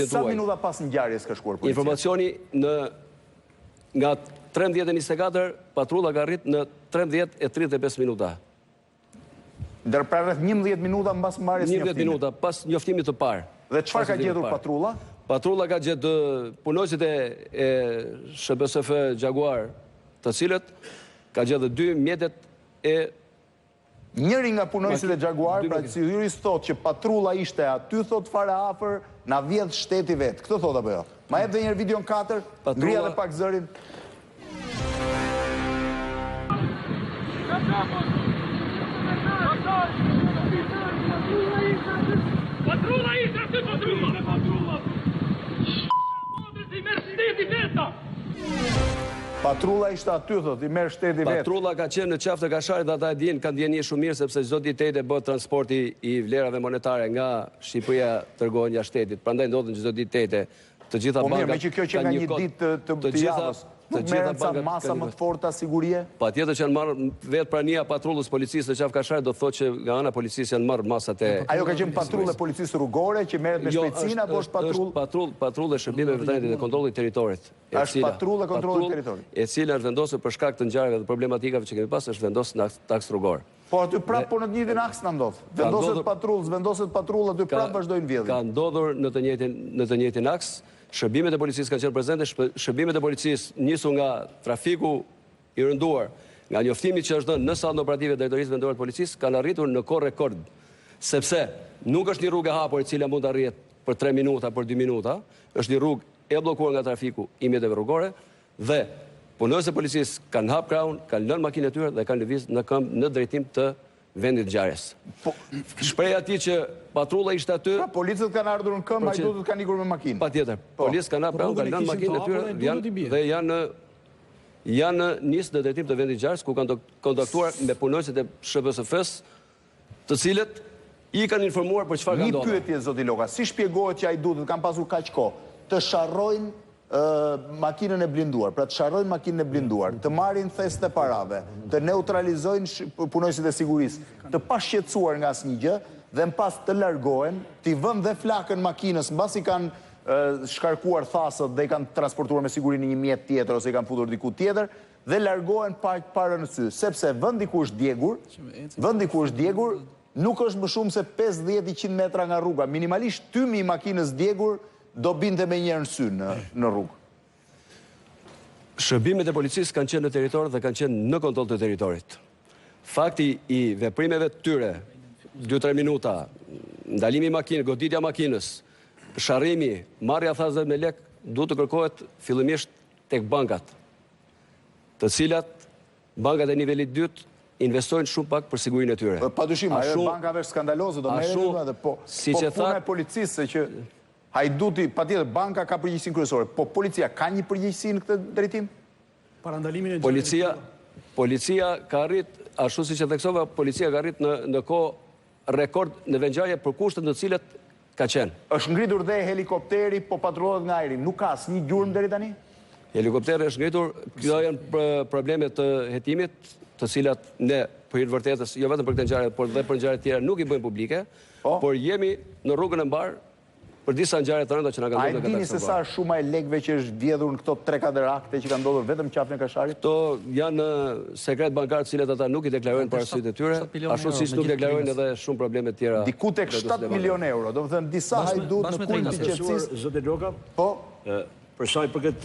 Sa minuta pas ngjarjes ka shkuar policia? Informacioni nga 13:24 patrulla ka arrit në 13:35 minuta. Ndër pra rreth 11 minuta mbas marrjes njoftimit. 11 minuta pas njoftimit të parë. Dhe çfarë ka gjetur patrulla? Patrulla ka gjetur punojësit e SHBSF Jaguar, të cilët ka gjetur 2 mjetet e Njëri nga punojësit e Jaguar, pra Cyhyris thot që patrulla ishte aty, thot fare afër, na vjedh shteti vet. Këtë thot apo jo? Ma jep edhe një herë videon 4, ngrija edhe pak zërin. Patrulla ishte aty, patrulla! I merr shteti veta! Patrulla ishte aty, thot, i merr shteti vet. Patrulla ka qenë në qafë të Kasharit dhe ata e dinë, kanë ndjenjë shumë mirë sepse çdo ditë tete bëhet transporti i vlerave monetare nga Shqipëria tërgohen jashtë shtetit. Prandaj ndodhen çdo ditë tete. Të gjitha bankat. Po mirë, me që kjo që nga një ditë të javës. Nuk merren ca masa më të forta sigurie? Patjetër që janë marrë vetë prania patrullës policisë në qafë Kasharit do të thotë që nga ana policisë janë marrë masat e. Ajo ka qenë patrullë e policisë rrugore që merret me shpejtësinë apo është patrullë e shërbimeve veterinare dhe kontrollit të territorit. Është patrullë e kontrollit të territorit. E cila është vendosur për shkak të ngjarjeve dhe problematikave që kemi pas, është vendosur në aks rrugor. Po aty prapë po në të njëjtin aks na ndodh. Vendoset patrulla aty prapë vazhdojnë vjedhjen. Ka ndodhur në të njëjtin aks. Shërbimet e policisë kanë qenë prezente, shërbimet e policisë nisu nga trafiku i rënduar, nga njoftimi që është dhënë në sallën operative të drejtorisë vendore të policisë, kanë arritur në kohë rekord, sepse nuk është një rrugë e hapur e cila mund të arrihet për 3 minuta, për 2 minuta, është një rrugë e bllokuar nga trafiku i mjeteve rrugore dhe punojësit e policisë kanë hap krahun, kanë lënë makinën e tyre dhe kanë lëvizur në këmbë në drejtim të vendit ngjarjes. Shpreh atij që patrulla ishte aty. Pra policët kanë ardhur në këmbë, ai duhet të kanë ikur me makinë. Patjetër. Policët kanë lënë makinën e tyre dhe janë nisë në drejtim të vendit ngjarjes ku kanë kontaktuar me punojësit e SHBSF-s, të cilët i kanë informuar për çfarë ka ndodhur. Një pyetje zoti Loka, si shpjegohet që ai duhet të kanë pasur kaq kohë të sharrojnë makinën e blinduar, pra të sharrojnë makinën e blinduar, të marrin thesët e parave, të neutralizojnë punojësit e sigurisë, të pashqetësuar nga asnjë gjë dhe në pas të largohen, t'i vënë dhe flakën makinës, mbasi kanë shkarkuar thasët dhe i kanë transportuar me siguri në një mjet tjetër ose i kanë futur diku tjetër dhe largohen parë në sy, sepse vendi ku është djegur nuk është më shumë se 50-100 metra nga rruga, minimalisht tymi i makinës djegur do binte me njerë në sy në rrugë. Shërbimet e policisë kanë qenë në territor dhe kanë qenë në kontroll të territorit. Fakti i veprimeve të tyre, 2-3 minuta, ndalimi i makinës, goditja makinës, sharrimi, marrja thasëve me lek, duhet të kërkohet fillimisht tek bankat, të cilat bankat e nivelit 2 investojnë shumë pak për sigurinë e tyre. Padyshim, ajo bankave skandaloze do merren edhe po puna e policisë që hajduti, patjetër, banka ka përgjegjësinë kryesore, po policia ka një përgjegjësi në këtë drejtim? Parandalimin e ngjarjes. Policia ka arrit, ashtu siç e theksova, policia ka arrit në kohë rekord në vendngjarje për kushtet në të cilat ka qenë. Është ngritur dhe helikopteri, po patrullohet nga ajri. Nuk ka asnjë gjurmë deri tani? Helikopteri është ngritur, këto janë probleme të hetimit, të cilat ne për hir të vërtetës, jo vetëm për këtë ngjarje, por edhe për ngjarje të tjera nuk i bëjmë publike, por jemi në rrugën e mbar për disa ngjarje të rënda që na kanë ndodhur në këtë. A dini se sa është shuma e lekëve që është vjedhur në këto 3-4 akte që kanë ndodhur vetëm qafën e Kasharit? Këto janë sekret bankar të cilët ata nuk i deklarojnë para syve të tyre, ashtu siç nuk deklarojnë edhe shumë probleme të tjera. Diku tek 7 milionë euro, domethënë disa hajdut në kulmin e qetësisë. Zoti Loka, po për sa i përket